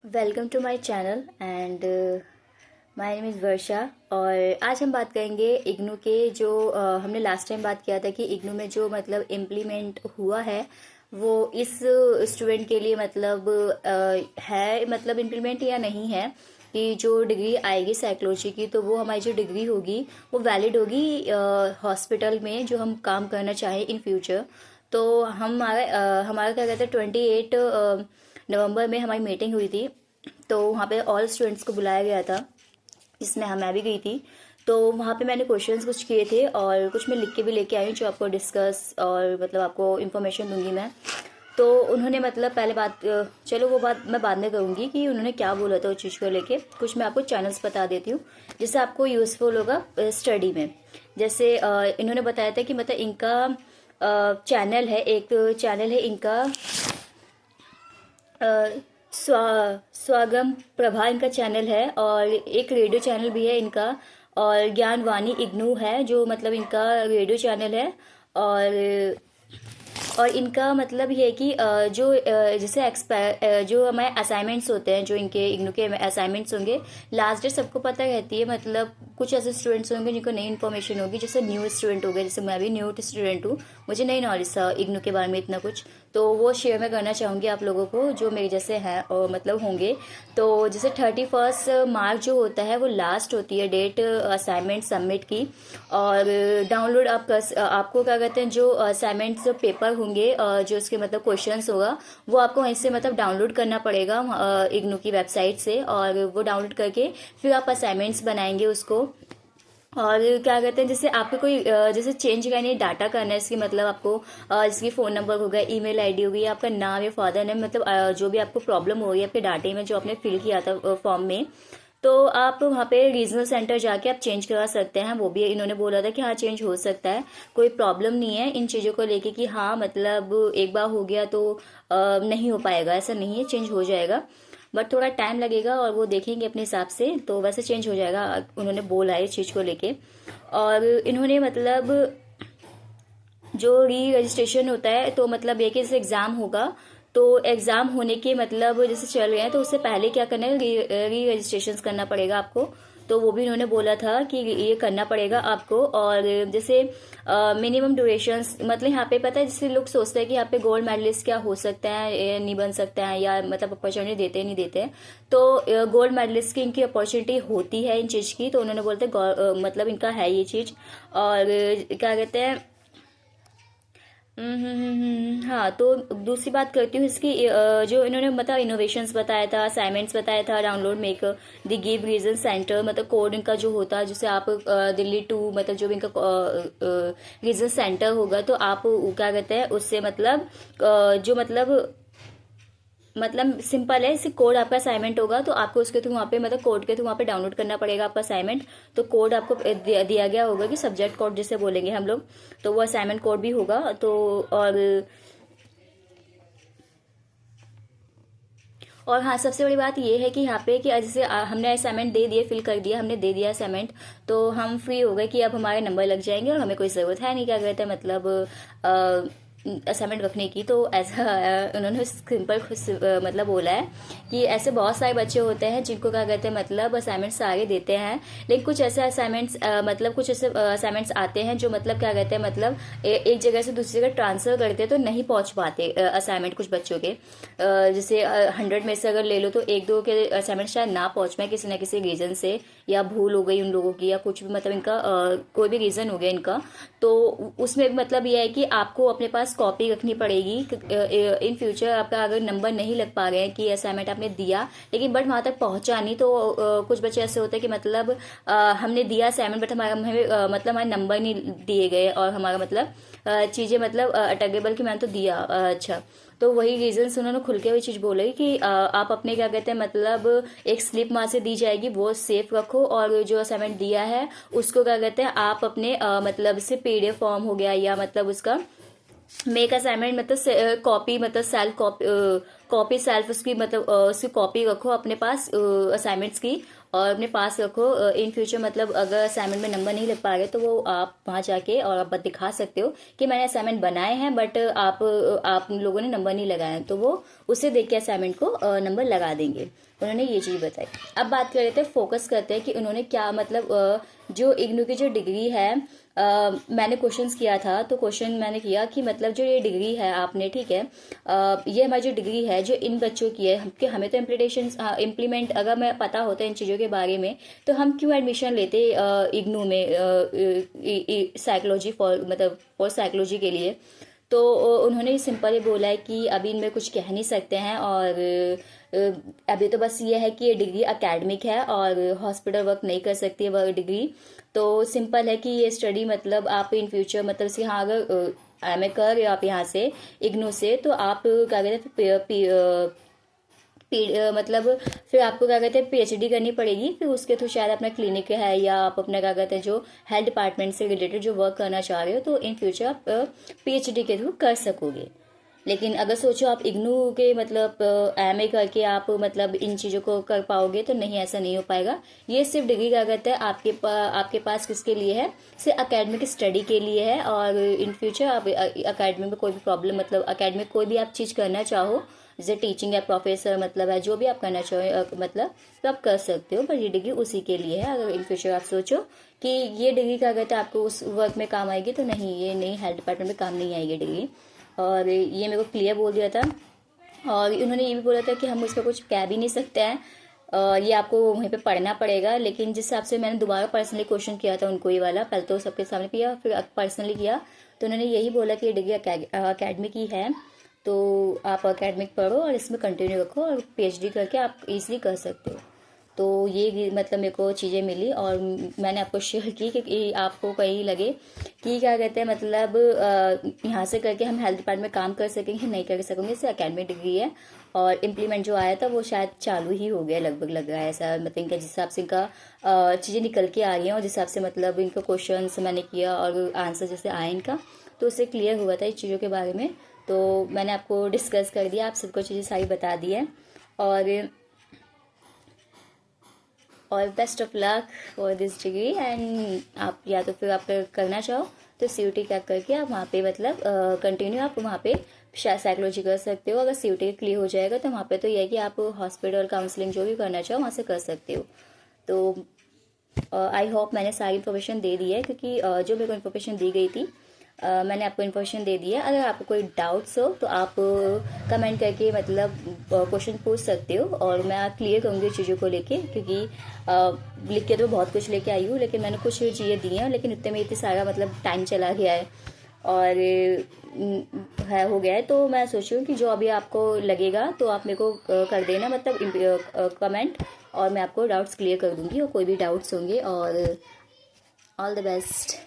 Welcome to my channel and my name is Varsha. और आज हम बात करेंगे इग्नू के जो हमने लास्ट टाइम बात किया था कि इग्नू में जो मतलब इम्प्लीमेंट हुआ है वो इस स्टूडेंट के लिए मतलब है मतलब इम्प्लीमेंट या नहीं है। कि जो डिग्री आएगी साइकोलॉजी की तो वो हमारी जो डिग्री होगी वो वैलिड होगी हॉस्पिटल में जो हम काम करना चाहें इन फ्यूचर। तो हमारा क्या कहते हैं 28 नवंबर में हमारी मीटिंग हुई थी। तो वहाँ पे ऑल स्टूडेंट्स को बुलाया गया था जिसमें मैं भी गई थी। तो वहाँ पे मैंने क्वेश्चंस कुछ किए थे और कुछ मैं लिख के भी लेके आई हूँ जो आपको डिस्कस और मतलब आपको इन्फॉर्मेशन दूंगी मैं। तो उन्होंने मतलब पहले बात चलो वो बात मैं बाद में करूँगी कि उन्होंने क्या बोला था उस चीज़ को लेके। कुछ मैं आपको चैनल्स बता देती हूँ जिससे आपको यूज़फुल होगा स्टडी में। जैसे इन्होंने बताया था कि मतलब इनका चैनल है, एक चैनल है इनका स्वागम प्रभा इनका चैनल है और एक रेडियो चैनल भी है इनका। और ज्ञानवाणी इग्नू है जो मतलब इनका रेडियो चैनल है। और इनका मतलब ये है कि जैसे जो हमारे असाइनमेंट्स होते हैं जो इनके इग्नू के असाइनमेंट्स होंगे लास्ट डेट सबको पता रहती है। मतलब कुछ ऐसे स्टूडेंट्स होंगे जिनको नई इन्फॉर्मेशन होगी, जैसे न्यू स्टूडेंट हो गए, जैसे मैं भी न्यू स्टूडेंट हूँ, मुझे नई नॉलेज था इग्नू के बारे में इतना कुछ। तो वो शेयर मैं करना चाहूँगी आप लोगों को जो मेरे जैसे हैं और मतलब होंगे। तो जैसे 31 मार्च जो होता है वो लास्ट होती है डेट असाइनमेंट सबमिट की। और डाउनलोड आपको क्या कहते हैं जो असाइनमेंट्स जो पेपर होंगे जो उसके मतलब क्वेश्चंस होगा वो आपको वहीं से मतलब डाउनलोड करना पड़ेगा इग्नू की वेबसाइट से। और वो डाउनलोड करके फिर आप असाइनमेंट्स बनाएंगे उसको। और क्या कहते हैं जैसे आपको कोई जैसे चेंज करनी है, डाटा करना है इसकी मतलब आपको जिसकी फ़ोन नंबर होगा, ईमेल आईडी होगी, आपका नाम या फादर नेम, मतलब जो भी आपको प्रॉब्लम हो रही है आपके डाटे में जो आपने फिल किया था फॉर्म में, तो आप वहाँ पे रीजनल सेंटर जाके आप चेंज करा सकते हैं। वो भी इन्होंने बोला था कि हाँ चेंज हो सकता है, कोई प्रॉब्लम नहीं है इन चीज़ों को लेके कि हाँ मतलब एक बार हो गया तो नहीं हो पाएगा, ऐसा नहीं है, चेंज हो जाएगा। बट थोड़ा टाइम लगेगा और वो देखेंगे अपने हिसाब से, तो वैसे चेंज हो जाएगा उन्होंने बोला है इस चीज़ को लेके। और इन्होंने मतलब जो री रजिस्ट्रेशन होता है तो मतलब ये कि जैसे एग्ज़ाम होगा तो एग्ज़ाम होने के मतलब जैसे चल रहे हैं तो उससे पहले क्या करना है, री रजिस्ट्रेशन करना पड़ेगा आपको। तो वो भी इन्होंने बोला था कि ये करना पड़ेगा आपको। और जैसे मिनिमम ड्यूरेशंस मतलब यहाँ पे पता है जैसे लोग सोचते हैं कि यहाँ पे गोल्ड मेडलिस्ट क्या हो सकता है, ये नहीं बन सकता है या मतलब अपॉर्चुनिटी देते हैं नहीं देते हैं। तो गोल्ड मेडलिस्ट की इनकी अपॉर्चुनिटी होती है इन चीज़ की, तो उन्होंने बोलते हैं मतलब इनका है ये चीज़। और क्या कहते हैं हाँ। तो दूसरी बात करती हूँ इसकी जो इन्होंने मतलब इनोवेशंस बताया था, असाइनमेंट्स बताया था, download make the give reason centre मतलब कोड इनका जो होता है जैसे आप दिल्ली टू मतलब जो भी इनका रीजन सेंटर होगा तो आप क्या कहते हैं उससे मतलब जो मतलब सिंपल है, इसी कोड आपका असाइनमेंट होगा तो आपको उसके थ्रू वहाँ पे मतलब कोड के थ्रू वहाँ पे डाउनलोड करना पड़ेगा आपका असाइनमेंट। तो कोड आपको दिया गया होगा कि सब्जेक्ट कोड जिसे बोलेंगे हम लोग, तो वो असाइनमेंट कोड भी होगा। तो और हाँ सबसे बड़ी बात ये है कि यहाँ पे कि जैसे हमने असाइनमेंट दे दिए, फिल कर दिया, हमने दे दिया असाइनमेंट, तो हम फ्री हो गए कि अब हमारे नंबर लग जाएंगे और हमें कोई ज़रूरत है नहीं क्या कहते हैं मतलब असाइनमेंट रखने की। तो ऐसा उन्होंने सिंपल मतलब बोला है कि ऐसे बहुत सारे बच्चे होते हैं जिनको क्या कहते हैं मतलब असाइनमेंट सारे देते हैं, लेकिन कुछ ऐसे असाइनमेंट्स मतलब कुछ ऐसे असाइनमेंट्स आते हैं जो मतलब क्या कहते हैं मतलब एक जगह से दूसरी जगह ट्रांसफर करते हैं तो नहीं पहुंच पाते असाइनमेंट कुछ बच्चों के। जैसे 100 में से अगर ले लो तो एक दो के असाइनमेंट शायद ना पहुंच पाए किसी ना किसी रीजन से, या भूल हो गई उन लोगों की या कुछ भी मतलब इनका कोई भी रीजन हो गया इनका। तो उसमें मतलब यह है कि आपको अपने पास कॉपी रखनी पड़ेगी। इन फ्यूचर आपका अगर नंबर नहीं लग पा रहे हैं कि असाइनमेंट आपने दिया लेकिन बट वहां तक पहुंचा नहीं, तो कुछ बच्चे ऐसे होते हैं कि मतलब हमने दिया असाइनमेंट बट हमें मतलब हमारे नंबर नहीं दिए गए और हमारा मतलब चीजें मतलब अटक गई, बल्कि मैंने तो दिया अच्छा। तो वही रीजंस उन्होंने खुल के वही चीज बोले कि आप अपने क्या कहते हैं मतलब एक स्लिप वहां से दी जाएगी वो सेफ रखो, और जो असाइनमेंट दिया है उसको क्या कहते हैं आप अपने मतलब से पीडीएफ फॉर्म हो गया या मतलब उसका मेक असाइनमेंट मतलब कॉपी मतलब सेल्फ कॉपी सेल्फ उसकी मतलब उसकी कॉपी रखो अपने पास असाइनमेंट्स की, और अपने पास रखो। इन फ्यूचर मतलब अगर असाइनमेंट में नंबर नहीं लग पा रहे तो वो आप वहाँ जाके और आप दिखा सकते हो कि मैंने असाइनमेंट बनाए हैं बट आप लोगों ने नंबर नहीं लगाए हैं, तो वो उसे देख के असाइनमेंट को नंबर लगा देंगे। उन्होंने ये चीज़ बताई। अब बात कर रहे थे, फोकस करते हैं कि उन्होंने क्या मतलब जो इग्नू की जो डिग्री है, मैंने क्वेश्चंस किया था, तो क्वेश्चन मैंने किया कि मतलब जो ये डिग्री है आपने, ठीक है, ये हमारी जो डिग्री है जो इन बच्चों की है, कि हमें तो इम्प्लीमेंट अगर मैं पता होता है इन चीज़ों के बारे में तो हम क्यों एडमिशन लेते इग्नू में साइकोलॉजी फॉर मतलब फॉर साइकोलॉजी के लिए। तो उन्होंने सिंपल ही बोला है कि अभी इनमें कुछ कह नहीं सकते हैं, और अभी तो बस ये है कि ये डिग्री एकेडमिक है और हॉस्पिटल वर्क नहीं कर सकती है वह डिग्री। तो सिंपल है कि ये स्टडी मतलब आप इन फ्यूचर मतलब से हाँ अगर एमए कर रहे हो आप यहाँ से इग्नू से, तो आप क्या कहते हैं मतलब फिर आपको क्या कहते हैं पीएचडी करनी पड़ेगी, फिर उसके थ्रू शायद अपना क्लिनिक है या आप अपना क्या कहते हैं जो हेल्थ डिपार्टमेंट से रिलेटेड जो वर्क करना चाह रहे हो तो इन फ्यूचर आप पीएचडी के थ्रू कर सकोगे। लेकिन अगर सोचो आप इग्नू के मतलब एमए करके आप मतलब इन चीज़ों को कर पाओगे तो नहीं, ऐसा नहीं हो पाएगा। ये सिर्फ डिग्री क्या कहते हैं आपके पास किसके लिए है, सिर्फ अकेडमिक स्टडी के लिए है। और इन फ्यूचर आप अकेडमिक में कोई भी प्रॉब्लम मतलब अकेडमिक कोई भी आप चीज़ करना चाहो, जैसे टीचिंग या प्रोफेसर मतलब है जो भी आप करना चाहो मतलब तो आप कर सकते हो, पर ये डिग्री उसी के लिए है। अगर इन फ्यूचर आप सोचो कि ये डिग्री क्या कहते हैं आपको उस वर्क में काम आएगी, तो नहीं, ये नहीं, हेल्थ डिपार्टमेंट में काम नहीं आएगी डिग्री। और ये मेरे को क्लियर बोल दिया था। और उन्होंने ये भी बोला था कि हम उस पर कुछ कह भी नहीं सकते हैं, ये आपको वहीं पे पढ़ना पड़ेगा। लेकिन जिस हिसाब से मैंने दोबारा पर्सनली क्वेश्चन किया था उनको, ये वाला पहले तो सबके सामने किया फिर पर्सनली किया, तो उन्होंने यही बोला कि ये डिग्री अकेडमिक ही है, तो आप अकेडमिक पढ़ो और इसमें कंटिन्यू रखो और पीएचडी करके आप इजीली कर सकते हो। तो ये मतलब मेरे को चीज़ें मिली और मैंने आपको शेयर की कि आपको कहीं लगे कि क्या कहते हैं मतलब यहाँ से करके हम हेल्थ डिपार्टमेंट में काम कर सकेंगे, नहीं कर सकेंगे, इससे अकेडमिक डिग्री है। और इम्प्लीमेंट जो आया था वो शायद चालू ही हो गया लगभग, लग रहा है ऐसा, मतलब इनका जिस हिसाब से इनका चीज़ें निकल के आ रही हैं और जिस हिसाब से मतलब इनका क्वेश्चन मैंने किया और आंसर जैसे आए इनका, तो उससे क्लियर हुआ था इस चीज़ों के बारे में। तो मैंने आपको डिस्कस कर दिया, आप सबको चीज़ें सारी बता दी है। और best of luck for this degree. And आप या तो फिर आप करना चाहो तो सीयूटी क्रैक करके आप वहाँ पे मतलब कंटिन्यू आप वहाँ पे साइकोलॉजी कर सकते हो। अगर सीयूटी क्लियर हो जाएगा तो वहाँ पे तो यह है कि आप हॉस्पिटल काउंसलिंग जो भी करना चाहो वहाँ से कर सकते हो। तो आई होप मैंने सारी इन्फॉर्मेशन दे दी है, क्योंकि जो मेरे को इन्फॉर्मेशन दी गई थी मैंने आपको इन्फॉर्मेशन दे दी है। अगर आपको कोई डाउट्स हो तो आप कमेंट करके मतलब क्वेश्चन पूछ सकते हो और मैं क्लियर करूँगी चीज़ों को लेके, क्योंकि लिख के तो बहुत कुछ लेके आई हूँ लेकिन मैंने कुछ चीज़ें दी हैं, लेकिन इतने में इतनी सारा मतलब टाइम चला गया है और है हो गया है। तो मैं सोच रही हूँ कि जो अभी आपको लगेगा तो आप मेरे को कर देना मतलब कमेंट, और मैं आपको डाउट्स क्लियर कर दूँगी और कोई भी डाउट्स होंगे। और ऑल द बेस्ट।